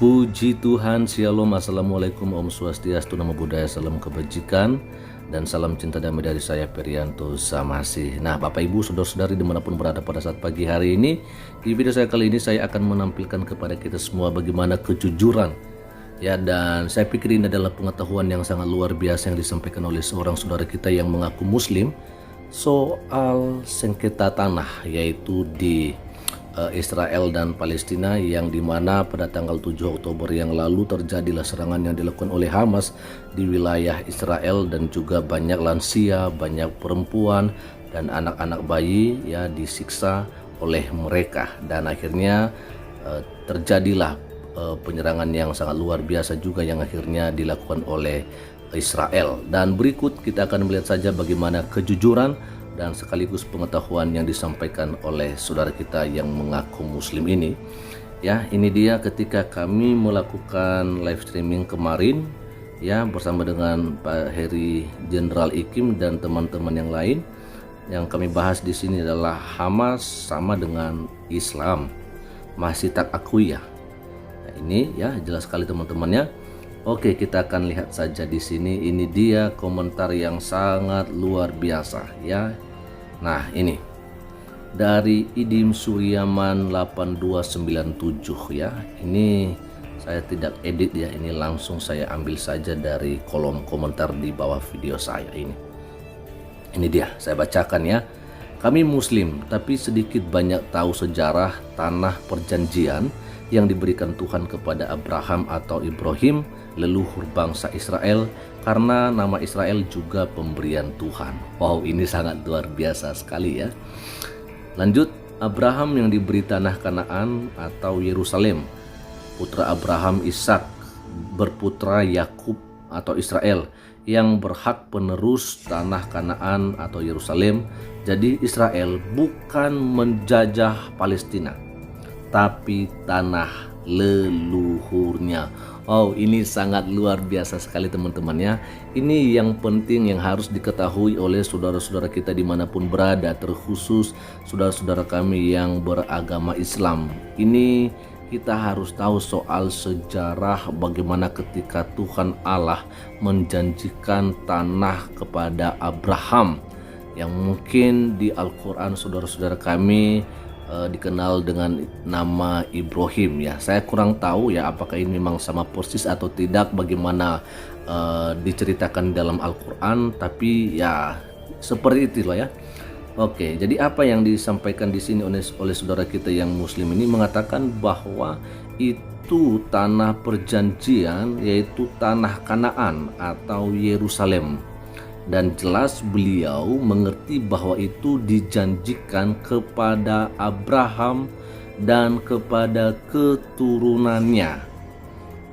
Puji Tuhan, Shalom, Assalamualaikum, Om Swastiastu, Namo Buddhaya, Salam Kebajikan, dan salam cinta damai dari saya, Perianto Samasih. Nah, Bapak Ibu, Saudara-saudari dimanapun berada pada saat pagi hari ini, di video saya kali ini saya akan menampilkan kepada kita semua bagaimana kejujuran. Ya, dan saya pikir ini adalah pengetahuan yang sangat luar biasa yang disampaikan oleh seorang saudara kita yang mengaku Muslim soal sengketa tanah, yaitu di Israel dan Palestina, yang dimana pada tanggal 7 Oktober yang lalu terjadilah serangan yang dilakukan oleh Hamas di wilayah Israel, dan juga banyak lansia, banyak perempuan dan anak-anak bayi ya disiksa oleh mereka, dan akhirnya terjadilah penyerangan yang sangat luar biasa juga yang akhirnya dilakukan oleh Israel. Dan berikut kita akan melihat saja bagaimana kejujuran dan sekaligus pengetahuan yang disampaikan oleh saudara kita yang mengaku Muslim ini. Ya, ini dia ketika kami melakukan live streaming kemarin ya bersama dengan Pak Heri Jenderal Ikim dan teman-teman yang lain. Yang kami bahas di sini adalah Hamas sama dengan Islam, masih tak akui ya. Nah, ini ya jelas sekali teman-temannya. Oke, kita akan lihat saja di sini. Ini dia komentar yang sangat luar biasa ya. Nah, ini dari Idim Suryaman 8297 ya. Ini saya tidak edit ya, ini langsung saya ambil saja dari kolom komentar di bawah video saya ini. Ini dia, saya bacakan ya. Kami Muslim, tapi sedikit banyak tahu sejarah tanah perjanjian yang diberikan Tuhan kepada Abraham atau Ibrahim, leluhur bangsa Israel, karena nama Israel juga pemberian Tuhan. Wow, ini sangat luar biasa sekali ya. Lanjut, Abraham yang diberi tanah Kanaan atau Yerusalem, putra Abraham Ishak berputra Yakub atau Israel, yang berhak penerus tanah Kanaan atau Yerusalem. Jadi Israel bukan menjajah Palestina, tapi tanah leluhurnya. Oh, ini sangat luar biasa sekali teman-teman ya. Ini yang penting yang harus diketahui oleh saudara-saudara kita dimanapun berada, terkhusus saudara-saudara kami yang beragama Islam. Ini kita harus tahu soal sejarah bagaimana ketika Tuhan Allah menjanjikan tanah kepada Abraham, yang mungkin di Al-Quran saudara-saudara kami dikenal dengan nama Ibrahim ya. Saya kurang tahu ya apakah ini memang sama persis atau tidak, bagaimana diceritakan dalam Al-Quran, tapi ya seperti itulah ya. Oke, jadi apa yang disampaikan di sini oleh saudara kita yang Muslim ini mengatakan bahwa itu tanah perjanjian, yaitu tanah Kanaan atau Yerusalem. Dan jelas beliau mengerti bahwa itu dijanjikan kepada Abraham dan kepada keturunannya.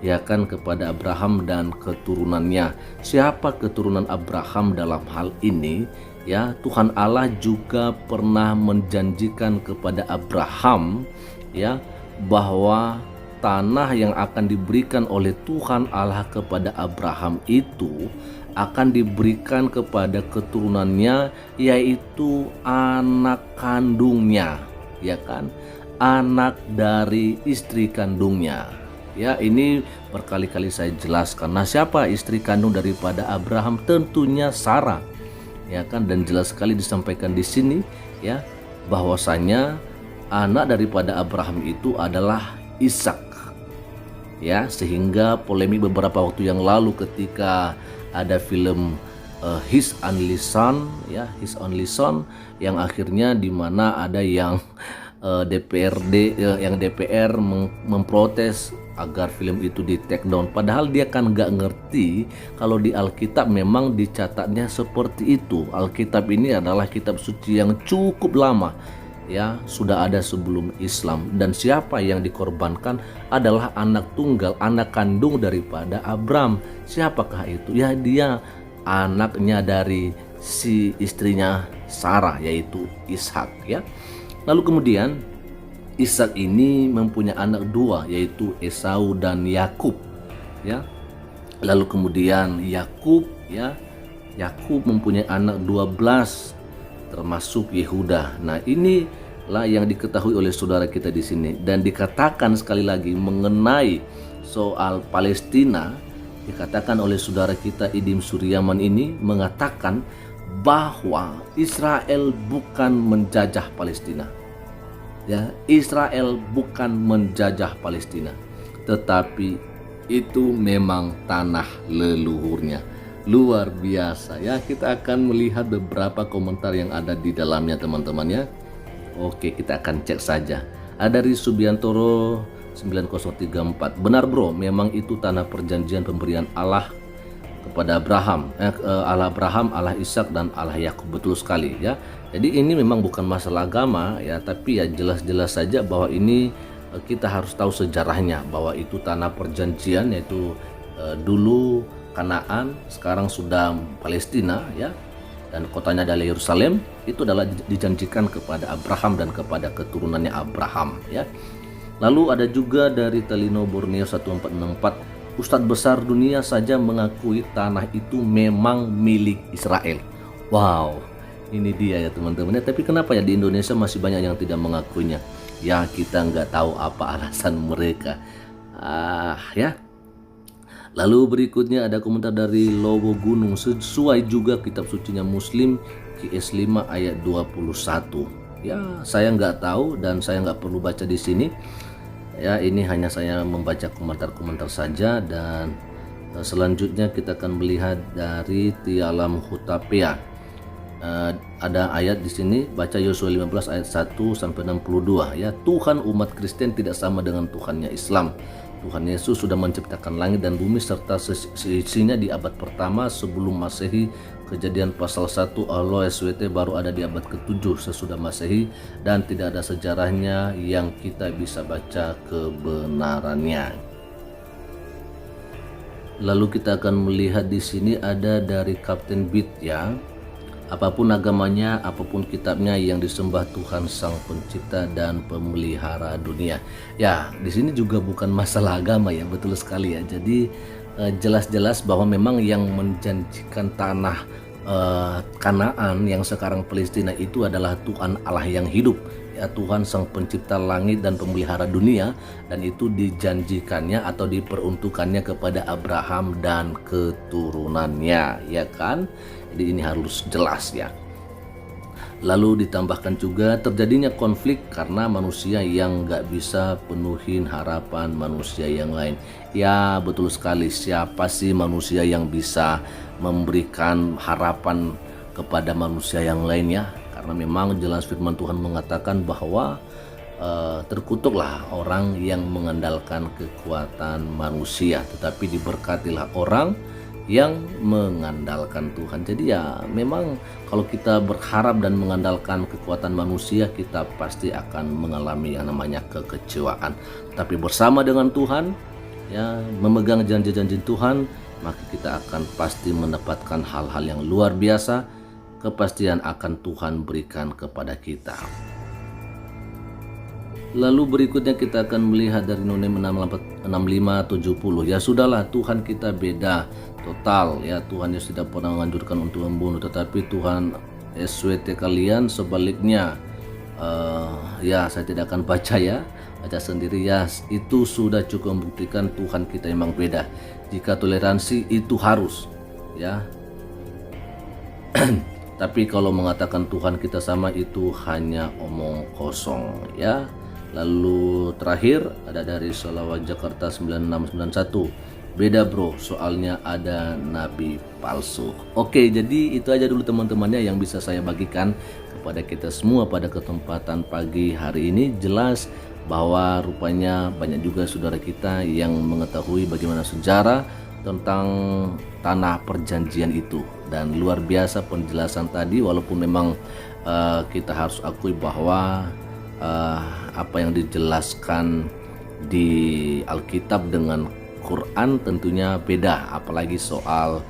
Ya kan, kepada Abraham dan keturunannya. Siapa keturunan Abraham dalam hal ini? Ya, Tuhan Allah juga pernah menjanjikan kepada Abraham ya bahwa tanah yang akan diberikan oleh Tuhan Allah kepada Abraham itu akan diberikan kepada keturunannya, yaitu anak kandungnya, ya kan, anak dari istri kandungnya. Ya, ini berkali-kali saya jelaskan. Nah, siapa istri kandung daripada Abraham? Tentunya Sarah, ya kan, dan jelas sekali disampaikan di sini ya bahwasanya anak daripada Abraham itu adalah Ishak. Ya, sehingga polemik beberapa waktu yang lalu ketika ada film His Only Son ya, His Only Son, yang akhirnya di mana ada yang DPR memprotes agar film itu di take down, padahal dia kan nggak ngerti kalau di Alkitab memang dicatatnya seperti itu. Alkitab ini adalah kitab suci yang cukup lama ya, sudah ada sebelum Islam, dan siapa yang dikorbankan adalah anak tunggal, anak kandung daripada Abram. Siapakah itu? Ya, dia anaknya dari si istrinya Sarah, yaitu Ishak ya. Lalu kemudian Ishak ini mempunyai anak dua, yaitu Esau dan Yakub ya. Lalu kemudian Yakub mempunyai anak 12 termasuk Yehuda. Nah, inilah yang diketahui oleh saudara kita di sini, dan dikatakan sekali lagi mengenai soal Palestina, dikatakan oleh saudara kita Idim Suryaman ini mengatakan bahwa Israel bukan menjajah Palestina. Ya, Israel bukan menjajah Palestina, tetapi itu memang tanah leluhurnya. Luar biasa ya, kita akan melihat beberapa komentar yang ada di dalamnya teman-teman ya. Oke, kita akan cek saja. Ada dari Subiantoro 9034. Benar bro, memang itu tanah perjanjian pemberian Allah kepada Abraham, Allah Abraham, Allah Ishak dan Allah Yakub. Betul sekali ya. Jadi ini memang bukan masalah agama ya, tapi ya jelas-jelas saja bahwa ini kita harus tahu sejarahnya, bahwa itu tanah perjanjian, yaitu dulu Kanaan, sekarang sudah Palestina ya, dan kotanya adalah Yerusalem. Itu adalah dijanjikan kepada Abraham dan kepada keturunannya Abraham ya. Lalu ada juga dari Telino Borneo 1464, Ustadz besar dunia saja mengakui tanah itu memang milik Israel. Wow, ini dia ya teman-teman ya. Tapi kenapa ya di Indonesia masih banyak yang tidak mengakuinya? Ya kita nggak tahu apa alasan mereka. Ya. Lalu berikutnya ada komentar dari Logo Gunung, sesuai juga kitab sucinya Muslim QS 5 ayat 21. Ya, saya nggak tahu dan saya nggak perlu baca di sini. Ya, ini hanya saya membaca komentar-komentar saja. Dan selanjutnya kita akan melihat dari Tialam Hutapea. Ada ayat di sini, baca Yosua 15 ayat 1 sampai 62 ya. Tuhan umat Kristen tidak sama dengan Tuhannya Islam. Tuhan Yesus sudah menciptakan langit dan bumi serta seisinya di abad pertama sebelum Masehi. Kejadian pasal 1 Allah SWT baru ada di abad ke-7 sesudah Masehi, dan tidak ada sejarahnya yang kita bisa baca kebenarannya. Lalu kita akan melihat di sini ada dari Kapten Beat ya. Apapun agamanya, apapun kitabnya, yang disembah Tuhan Sang Pencipta dan Pemelihara dunia. Ya, di sini juga bukan masalah agama ya, betul sekali ya. Jadi jelas-jelas bahwa memang yang menjanjikan tanah Kanaan yang sekarang Palestina itu adalah Tuhan Allah yang hidup. Ya, Tuhan Sang Pencipta langit dan Pemelihara dunia, dan itu dijanjikannya atau diperuntukannya kepada Abraham dan keturunannya, ya kan? Jadi ini harus jelas ya. Lalu ditambahkan juga terjadinya konflik karena manusia yang nggak bisa penuhin harapan manusia yang lain. Ya betul sekali, siapa sih manusia yang bisa memberikan harapan kepada manusia yang lainnya? Karena memang jelas firman Tuhan mengatakan bahwa terkutuklah orang yang mengandalkan kekuatan manusia, tetapi diberkatilah orang yang mengandalkan Tuhan. Jadi ya memang kalau kita berharap dan mengandalkan kekuatan manusia, kita pasti akan mengalami yang namanya kekecewaan. Tapi bersama dengan Tuhan ya, memegang janji-janji Tuhan, maka kita akan pasti mendapatkan hal-hal yang luar biasa. Kepastian akan Tuhan berikan kepada kita. Lalu berikutnya kita akan melihat dari Nonem 6570. Ya sudahlah, Tuhan kita beda total ya. Tuhan Yesus tidak pernah menganjurkan untuk membunuh, tetapi Tuhan SWT kalian sebaliknya. Ya saya tidak akan baca ya, baca sendiri ya. Itu sudah cukup membuktikan Tuhan kita memang beda. Jika toleransi itu harus ya. Tapi kalau mengatakan Tuhan kita sama, itu hanya omong kosong ya. Lalu terakhir ada dari Solawat Jakarta 9691. Beda bro, soalnya ada nabi palsu. Oke, jadi itu aja dulu teman-temannya yang bisa saya bagikan kepada kita semua pada kesempatan pagi hari ini. Jelas bahwa rupanya banyak juga saudara kita yang mengetahui bagaimana sejarah tentang tanah perjanjian itu, dan luar biasa penjelasan tadi. Walaupun memang kita harus akui bahwa apa yang dijelaskan di Alkitab dengan Quran tentunya beda, apalagi soal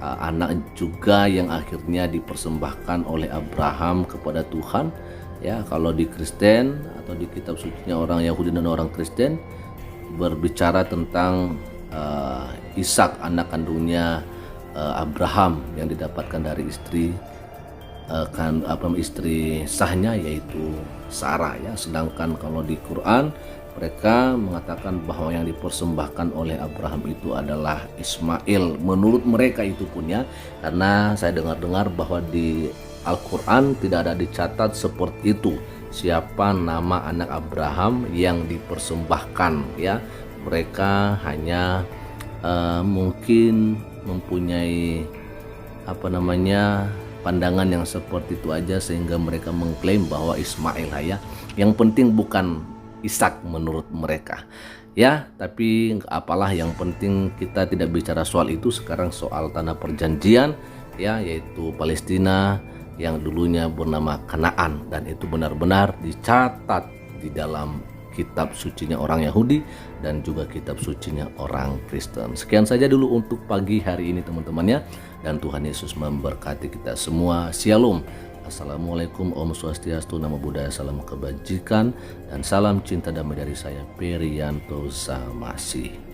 anak juga yang akhirnya dipersembahkan oleh Abraham kepada Tuhan ya. Kalau di Kristen atau di kitab sucinya orang Yahudi dan orang Kristen berbicara tentang Ishak, anak kandungnya Abraham yang didapatkan dari istri istri sahnya yaitu Sarah ya. Sedangkan kalau di Quran Mereka mengatakan bahwa yang dipersembahkan oleh Abraham itu adalah Ismail. Menurut mereka itu pun ya, karena saya dengar-dengar bahwa di Al-Quran tidak ada dicatat seperti itu. Siapa nama anak Abraham yang dipersembahkan ya. Mereka hanya mungkin mempunyai pandangan yang seperti itu aja, sehingga mereka mengklaim bahwa Ismail ya. Yang penting bukan Ishak menurut mereka ya, tapi apalah, yang penting kita tidak bicara soal itu sekarang, soal tanah perjanjian ya, yaitu Palestina yang dulunya bernama Kanaan, dan itu benar-benar dicatat di dalam kitab sucinya orang Yahudi dan juga kitab sucinya orang Kristen. Sekian saja dulu untuk pagi hari ini teman-teman ya, dan Tuhan Yesus memberkati kita semua. Shalom. Assalamualaikum, Om Swastiastu, Namo Buddhaya, salam kebajikan, dan salam cinta damai dari saya Perianto Samasi.